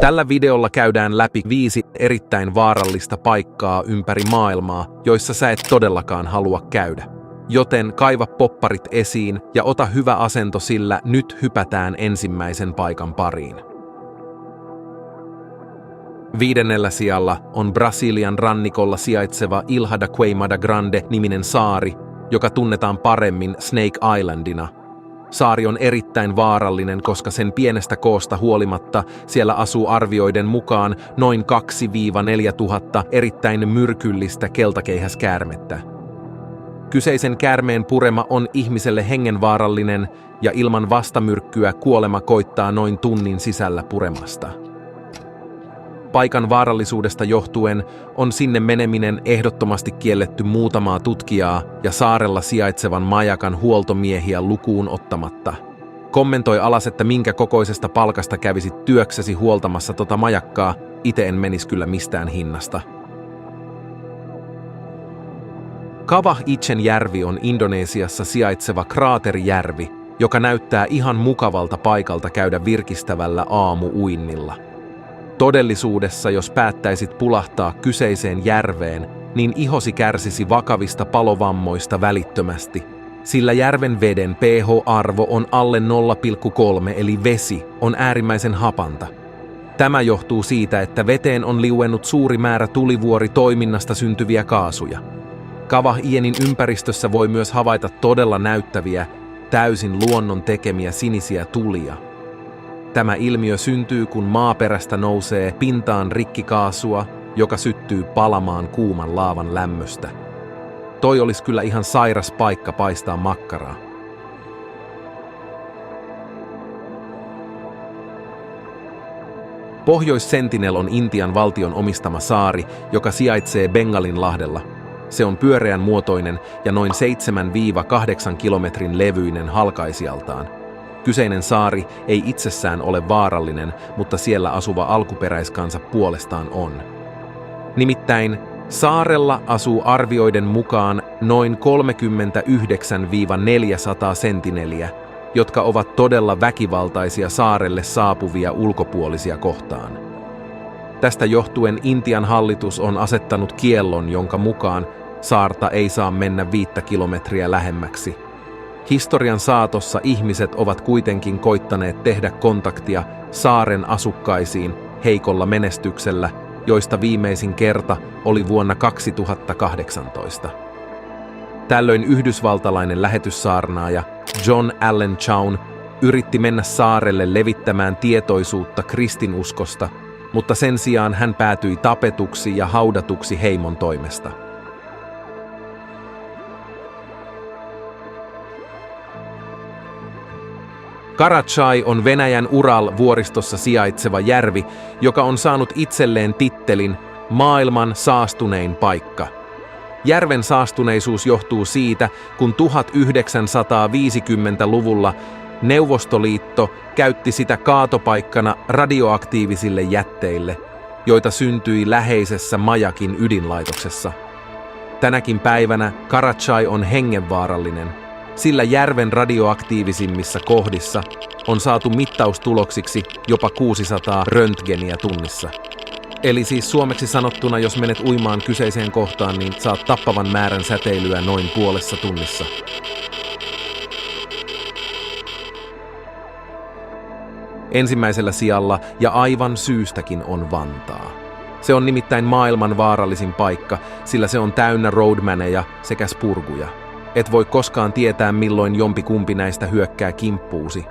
Tällä videolla käydään läpi 5 erittäin vaarallista paikkaa ympäri maailmaa, joissa sä et todellakaan halua käydä. Joten kaiva popparit esiin ja ota hyvä asento, sillä nyt hypätään ensimmäisen paikan pariin. 5. sijalla on Brasilian rannikolla sijaitseva Ilha da Queimada Grande-niminen saari, joka tunnetaan paremmin Snake Islandina. Saari on erittäin vaarallinen, koska sen pienestä koosta huolimatta siellä asuu arvioiden mukaan noin 2–4 tuhatta erittäin myrkyllistä keltakeihäskäärmettä. Kyseisen käärmeen purema on ihmiselle hengenvaarallinen ja ilman vastamyrkkyä kuolema koittaa noin tunnin sisällä puremasta. Paikan vaarallisuudesta johtuen on sinne meneminen ehdottomasti kielletty muutamaa tutkijaa ja saarella sijaitsevan majakan huoltomiehiä lukuun ottamatta. Kommentoi alas, että minkä kokoisesta palkasta kävisit työksesi huoltamassa tota majakkaa, ite en menis kyllä mistään hinnasta. Kawah Ichen järvi on Indonesiassa sijaitseva kraaterijärvi, joka näyttää ihan mukavalta paikalta käydä virkistävällä aamu-uinnilla. Todellisuudessa, jos päättäisit pulahtaa kyseiseen järveen, niin ihosi kärsisi vakavista palovammoista välittömästi, sillä järven veden pH-arvo on alle 0,3 eli vesi on äärimmäisen hapanta. Tämä johtuu siitä, että veteen on liuennut suuri määrä tulivuoritoiminnasta syntyviä kaasuja. Kawah Ichenin ympäristössä voi myös havaita todella näyttäviä, täysin luonnon tekemiä sinisiä tulia. Tämä ilmiö syntyy, kun maaperästä nousee pintaan rikkikaasua, joka syttyy palamaan kuuman laavan lämmöstä. Toi olisi kyllä ihan sairas paikka paistaa makkaraa. Pohjois-Sentinel on Intian valtion omistama saari, joka sijaitsee Bengalinlahdella. Se on pyöreän muotoinen ja noin 7–8 kilometrin levyinen halkaisijaltaan. Kyseinen saari ei itsessään ole vaarallinen, mutta siellä asuva alkuperäiskansa puolestaan on. Nimittäin saarella asuu arvioiden mukaan noin 39–400 sentineliä, jotka ovat todella väkivaltaisia saarelle saapuvia ulkopuolisia kohtaan. Tästä johtuen Intian hallitus on asettanut kiellon, jonka mukaan saarta ei saa mennä 5 kilometriä lähemmäksi. Historian saatossa ihmiset ovat kuitenkin koittaneet tehdä kontaktia saaren asukkaisiin heikolla menestyksellä, joista viimeisin kerta oli vuonna 2018. Tällöin yhdysvaltalainen lähetyssaarnaaja John Allen Chaun yritti mennä saarelle levittämään tietoisuutta kristinuskosta, mutta sen sijaan hän päätyi tapetuksi ja haudatuksi heimon toimesta. Karachay on Venäjän Ural-vuoristossa sijaitseva järvi, joka on saanut itselleen tittelin maailman saastunein paikka. Järven saastuneisuus johtuu siitä, kun 1950-luvulla Neuvostoliitto käytti sitä kaatopaikkana radioaktiivisille jätteille, joita syntyi läheisessä majakin ydinlaitoksessa. Tänäkin päivänä Karachay on hengenvaarallinen, sillä järven radioaktiivisimmissa kohdissa on saatu mittaustuloksiksi jopa 600 röntgeniä tunnissa. Eli siis suomeksi sanottuna, jos menet uimaan kyseiseen kohtaan, niin saat tappavan määrän säteilyä noin puolessa tunnissa. Ensimmäisellä sijalla ja aivan syystäkin on Vantaa. Se on nimittäin maailman vaarallisin paikka, sillä se on täynnä roadmaneja sekä spurguja. Et voi koskaan tietää, milloin jompikumpi näistä hyökkää kimppuusi.